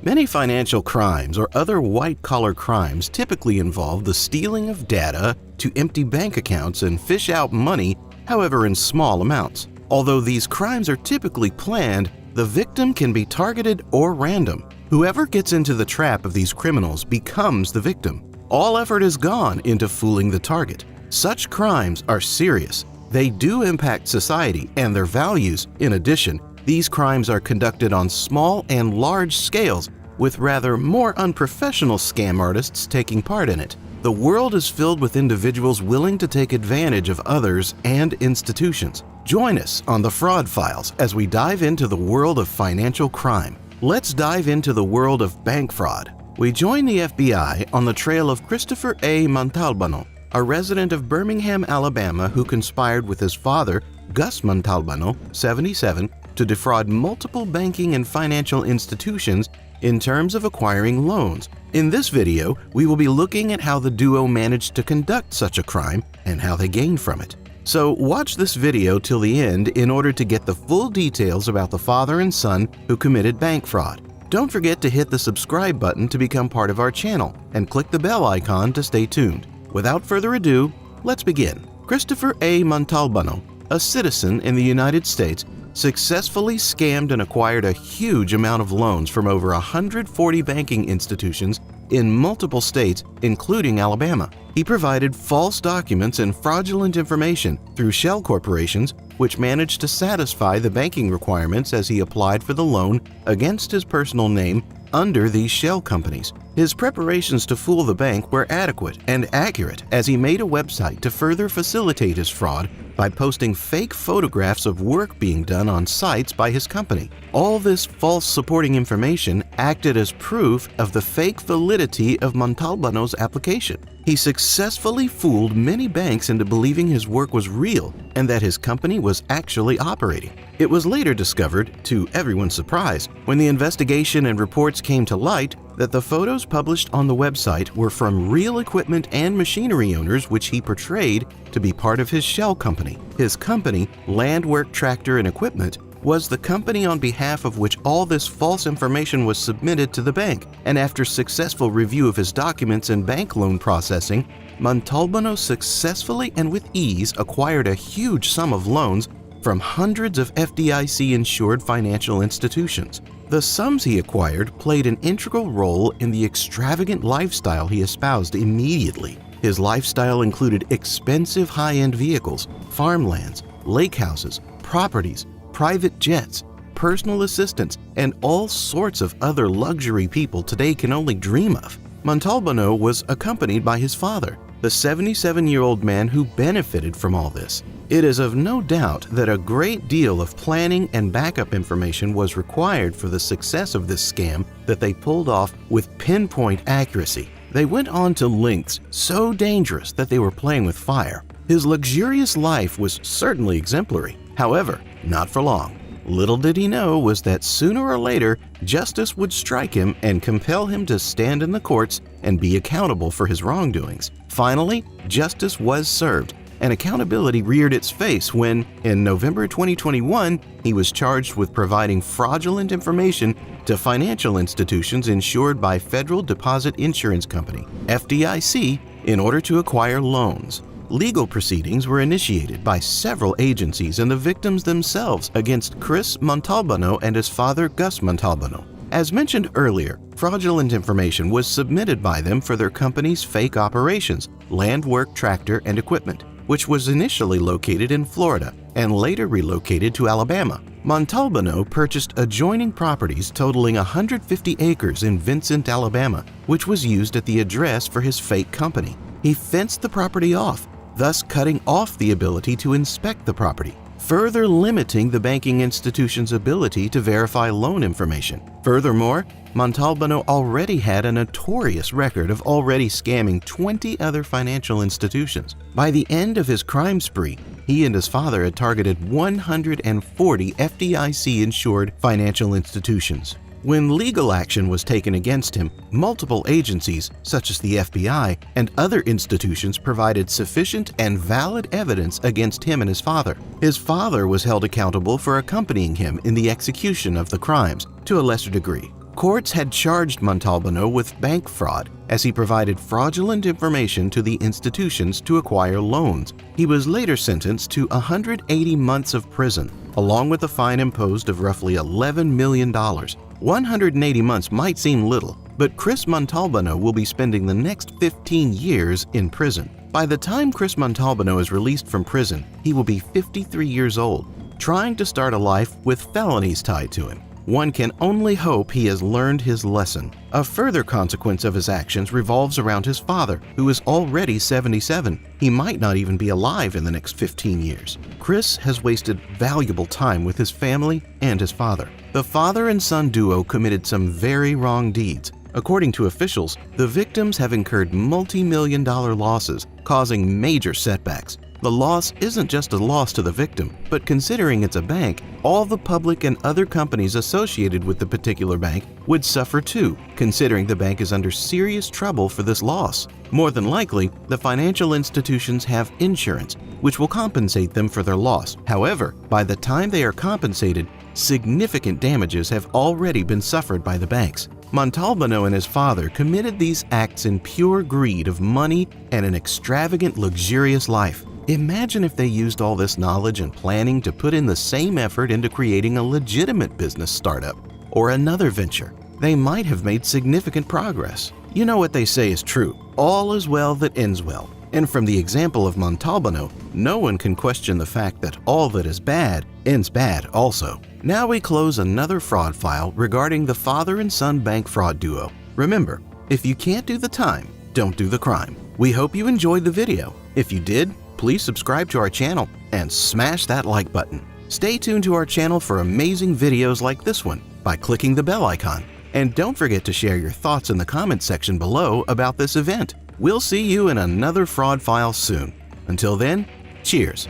Many financial crimes or other white-collar crimes typically involve the stealing of data to empty bank accounts and fish out money, however in small amounts. Although these crimes are typically planned, the victim can be targeted or random. Whoever gets into the trap of these criminals becomes the victim. All effort is gone into fooling the target. Such crimes are serious. They do impact society and their values. In addition, these crimes are conducted on small and large scales, with rather more unprofessional scam artists taking part in it. The world is filled with individuals willing to take advantage of others and institutions. Join us on the Fraud Files as we dive into the world of financial crime. Let's dive into the world of bank fraud. We join the FBI on the trail of Christopher A. Montalbano, a resident of Birmingham, Alabama, who conspired with his father, Gus Montalbano, 77, to defraud multiple banking and financial institutions in terms of acquiring loans. In this video, we will be looking at how the duo managed to conduct such a crime and how they gained from it. So watch this video till the end in order to get the full details about the father and son who committed bank fraud. Don't forget to hit the subscribe button to become part of our channel and click the bell icon to stay tuned. Without further ado, let's begin. Christopher A. Montalbano, a citizen in the United States, successfully scammed and acquired a huge amount of loans from over 140 banking institutions in multiple states, including Alabama. He provided false documents and fraudulent information through shell corporations, which managed to satisfy the banking requirements as he applied for the loan against his personal name under these shell companies. His preparations to fool the bank were adequate and accurate, as he made a website to further facilitate his fraud by posting fake photographs of work being done on sites by his company. All this false supporting information acted as proof of the fake validity of Montalbano's application. He successfully fooled many banks into believing his work was real and that his company was actually operating. It was later discovered, to everyone's surprise, when the investigation and reports came to light, that the photos published on the website were from real equipment and machinery owners which he portrayed to be part of his shell company. His company, Land Work Tractor and Equipment, was the company on behalf of which all this false information was submitted to the bank, and after successful review of his documents and bank loan processing, Montalbano successfully and with ease acquired a huge sum of loans from hundreds of FDIC-insured financial institutions. The sums he acquired played an integral role in the extravagant lifestyle he espoused immediately. His lifestyle included expensive high-end vehicles, farmlands, lake houses, properties, private jets, personal assistants, and all sorts of other luxury people today can only dream of. Montalbano was accompanied by his father, the 77-year-old man who benefited from all this. It is of no doubt that a great deal of planning and backup information was required for the success of this scam that they pulled off with pinpoint accuracy. They went on to lengths so dangerous that they were playing with fire. His luxurious life was certainly exemplary. However, not for long. Little did he know was that sooner or later, justice would strike him and compel him to stand in the courts and be accountable for his wrongdoings. Finally, justice was served, and accountability reared its face when, in November 2021, he was charged with providing fraudulent information to financial institutions insured by Federal Deposit Insurance Company, FDIC, in order to acquire loans. Legal proceedings were initiated by several agencies and the victims themselves against Chris Montalbano and his father Gus Montalbano. As mentioned earlier, fraudulent information was submitted by them for their company's fake operations, Land Work Tractor and Equipment, which was initially located in Florida and later relocated to Alabama. Montalbano purchased adjoining properties totaling 150 acres in Vincent, Alabama, which was used at the address for his fake company. He fenced the property off, thus cutting off the ability to inspect the property, further limiting the banking institution's ability to verify loan information. Furthermore, Montalbano already had a notorious record of already scamming 20 other financial institutions. By the end of his crime spree, he and his father had targeted 140 FDIC-insured financial institutions. When legal action was taken against him, multiple agencies, such as the FBI and other institutions, provided sufficient and valid evidence against him and his father. His father was held accountable for accompanying him in the execution of the crimes, to a lesser degree. Courts had charged Montalbano with bank fraud as he provided fraudulent information to the institutions to acquire loans. He was later sentenced to 180 months of prison, along with a fine imposed of roughly $11 million. 180 months might seem little, but Chris Montalbano will be spending the next 15 years in prison. By the time Chris Montalbano is released from prison, he will be 53 years old, trying to start a life with felonies tied to him. One can only hope he has learned his lesson. A further consequence of his actions revolves around his father, who is already 77. He might not even be alive in the next 15 years. Chris has wasted valuable time with his family and his father. The father and son duo committed some very wrong deeds. According to officials, the victims have incurred multi-million-dollar losses, causing major setbacks. The loss isn't just a loss to the victim, but considering it's a bank, all the public and other companies associated with the particular bank would suffer too, considering the bank is under serious trouble for this loss. More than likely, the financial institutions have insurance, which will compensate them for their loss. However, by the time they are compensated, significant damages have already been suffered by the banks. Montalbano and his father committed these acts in pure greed of money and an extravagant, luxurious life. Imagine if they used all this knowledge and planning to put in the same effort into creating a legitimate business startup or another venture. They might have made significant progress. You know what they say is true: all is well that ends well. And from the example of Montalbano, no one can question the fact that all that is bad ends bad also. Now we close another fraud file regarding the father and son bank fraud duo. Remember, if you can't do the time, don't do the crime. We hope you enjoyed the video. If you did, please subscribe to our channel and smash that like button. Stay tuned to our channel for amazing videos like this one by clicking the bell icon. And don't forget to share your thoughts in the comments section below about this event. We'll see you in another fraud file soon. Until then, cheers.